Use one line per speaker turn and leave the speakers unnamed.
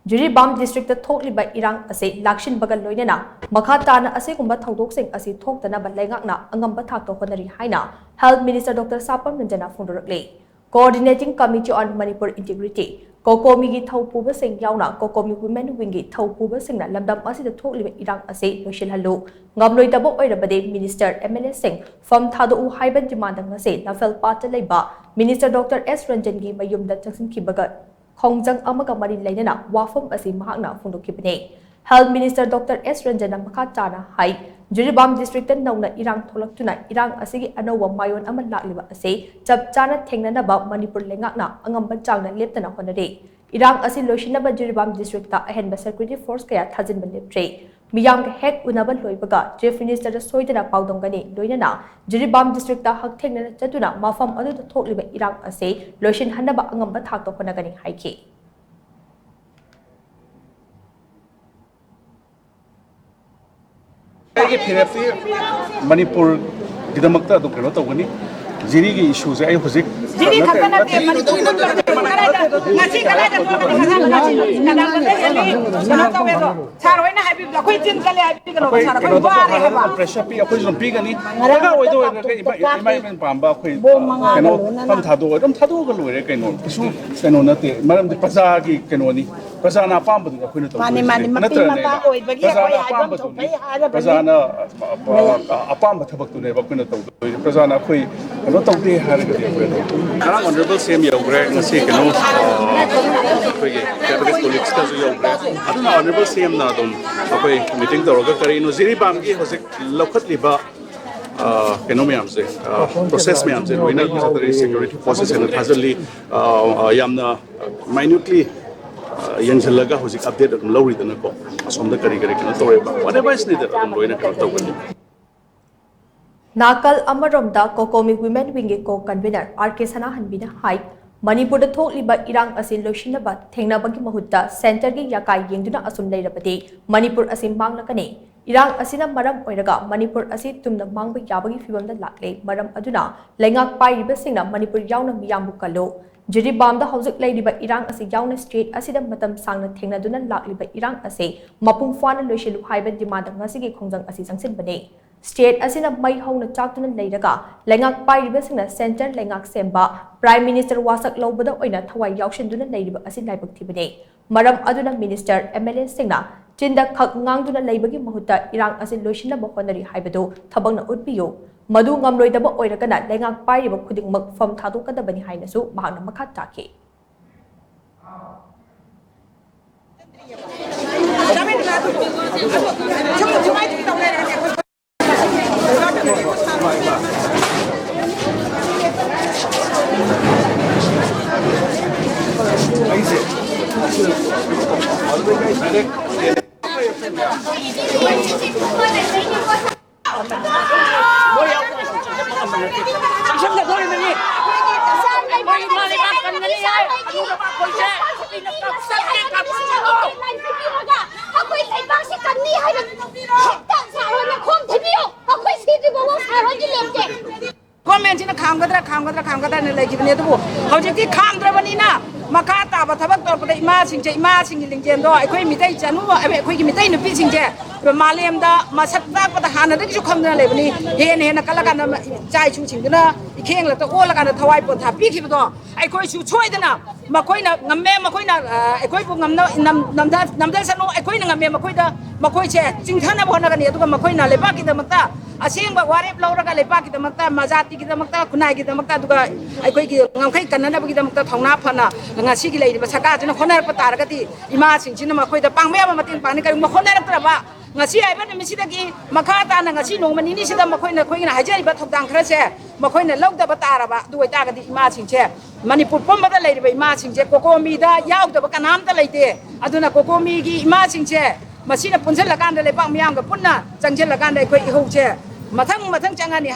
Jiribam District thokliba Irang ase Laksinbaga Loinana Makha Tana asigumba thoudok sing asi Thoktanaba Leingak na Angamba Thakta Hotnari haina Health Minister Dr. Sapam Ranjan phongdorakli Coordinating Committee on Manipur Integrity Kokomi gi thaupuba sing yauna Kokomi Women Wing gi thaupuba sing na lamdam asi thokliba Irang ase loshil halu ngamloi tabo oirabade Minister MLA Singh from thadu haiban demand ngase lafel part leiba Minister Dr. S Ranjan gi mayumda chaksin kibaga Khongjang amaga mari lainana wafam asi mahakna phongdokibane Health Minister Dr. S Ranjan Makha Tana hai Jiribam District nauna Irang tholaktuna Irang asigi anowa mayon ama lakliba ase chap chana thengnanaba Manipur Leingakna Angamba changna leptana honare Irang asi loishinaba Jiribam District ta ahenba security force kaya thajinba leptre miyam ka hek unaba loibaga Chief Minister soidana paudongani loinana Jiribam District ta hak thengnana chatuna mafam adu thokliba Irang ase loishin hanaba Angamba thakta honagani haiki
Manipur gidamakta adu kano tawani jiri gi issue se ai hojik
jiri khatana te Manipur ngasi kala da sana tawe do saroi na habi khoi tin kale habi kano sara khoi bare haba
pressure pi khoi rom pi gani daga oido imai pamba khoi kano pam thadu dom thadu ga loire kano su kano na te maram de paza gi kano ni paza na pamba du khoi na to
mani mapi mata oi bagi khoi haibam thopai hara
paza na apamba thabak tu ne ba khoi na to paza na khoi kano to de har ga de khoi karang honorable same yogre ngasi kano khoi ge cabinet colleagues ka zo yogre aduna honorable same na dom khoi meeting toroga kari no Jiribam gi hojik lokhatliba kano me amse process me amse loina military security forces and thazali yamna minutely yanglaga hojik update adum lawri dana ko asomda kari kano toreba whatever is needed adum loina kano tawani
Nakal Amaromda Kokomi Women Wing ko convener RK Sanahanbina hai Manipur da thokliba Irang asin loishinaba thengnabagi mahutta center gi yakai yengduna asum leirabade Manipur asim manglakane Irang asina maram oiraga Manipur asi tumna mangba yabagi fibamda lakle maram aduna Leingak pairiba singna Manipur yauna miyambu kallo Jiribam da hauzik leiriba Irang asi yauna state asida matam sangna thengnaduna lakliba Irang ase mapung fana loishilu haiba demand ngasigi khongjang asi sangsin bane State asina mai hauna chaktuna leiraga Leingak pairiba singna center Leingak semba Prime Minister wasak lobada oina thawai yaushenduna leiriba asin laibak thibane maram aduna Minister MLA singna Chinda khak ngangduna leibagi mahutta Irang asin loishinaba honari haibado thabangna utpiyo madu ngamloidaba oiragana Leingak pairiba khudingmak fam thadokadabani hainasu mahakna makha taki
Comment Kamgadra ne legibne du hojiki khamdrabanina makha taba thabak torpada ima sing lingjen do ekoi mitai chanu ekoi ki mitai nupi singje malemda masak tak pada hana de ju khamna lebni hen kala kana chai chu singna ikheng la to ola kana thawai pon tha pi khibdo ekoi chu choidana makoina ngamme makoina ekoi bu ngamna namda sanu ekoi ngamme makoi che chingthana bona kana edu makoina leba ki damakta asingba warep lauraga lepa ki damakta majati ki damakta kunai ki damakta duga aikoi ki ngamkhai kanana ki damakta thongna phana ngasi ki leiri basaka jina honar patar gati ima singchina makoi da pangme ma mating pani kai ma honar traba ngasi aiba ni misida ki makha ta na ngasi no mani ni sida makoi na khoi na hajari ba thokdang khra se makoi na logda ba taraba duai ta gati ima singche Manipur pomba da leiri ba ima singche kokomi da yauk da ba kanam ta leite aduna kokomi ki ima singche masina punjal lakan da lepa miyam ga punna changjel lakan da koi ho che mathang changani